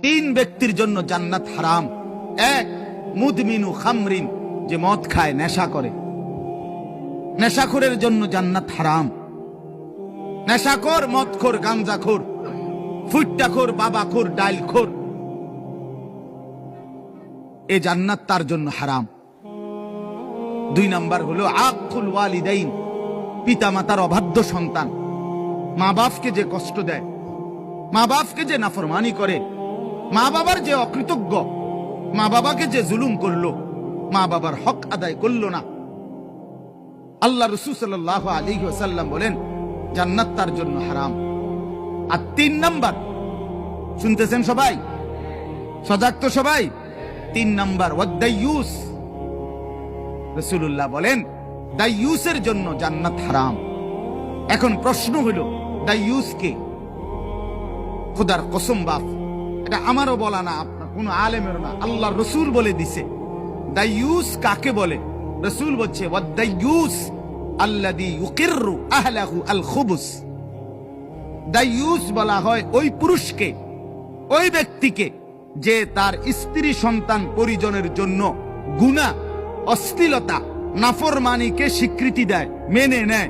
তিন ব্যক্তির জন্য জান্নাত হারাম। এক, মুদমিনু খামরিন, যে মদ খায়, নেশা করে, নেশাখোরের জন্য জান্নাত হারাম। নেশাখোর, মদখোর, গাঞ্জাখোর, ফুট্টাখোর, বাবাখোর, ডাইলখোর, এ জান্নাত তার জন্য হারাম। দুই নাম্বার হলো আকুল ওয়ালিদাইন, পিতা মাতার অবাধ্য সন্তান, মা বাপকে যে কষ্ট দেয়, মা বাপকে যে নাফরমানি করে, মা বাবার যে অকৃতজ্ঞ, মা বাবাকে যে জুলুম করলো, মা বাবার হক আদায় করলো না। আল্লাহ রাসূল সাল্লাল্লাহু আলাইহি ওয়াসাল্লাম বলেন জান্নাত তার জন্য হারাম। আর তিন নাম্বার, শুনতেছেন সবাই? সজাগ তো সবাই? তিন নাম্বার ওয়াদাইয়ুস, রাসূলুল্লাহ বলেন দাইয়ুসের জন্য জান্নাত হারাম। এখন প্রশ্ন হলো দাইয়ুস কে? খোদার কসম বাপ, এটা আমারও বলা না, আপনার কোন আলেমেরও না, আল্লাহ রসুল বলে দিছে। দাইয়ুস কাকে বলে? রসুল বলছে ওয়াদাইয়ুস আল্লাযী ইউকিররু আহলাহু আল খুবুস। দাইয়ুস বলা হয় ওই পুরুষকে, ওই ব্যক্তিকে যে তার স্ত্রী সন্তান পরিজনের জন্য গুনাহ, অশ্লীলতা, নাফরমানিকে স্বীকৃতি দেয়, মেনে নেয়,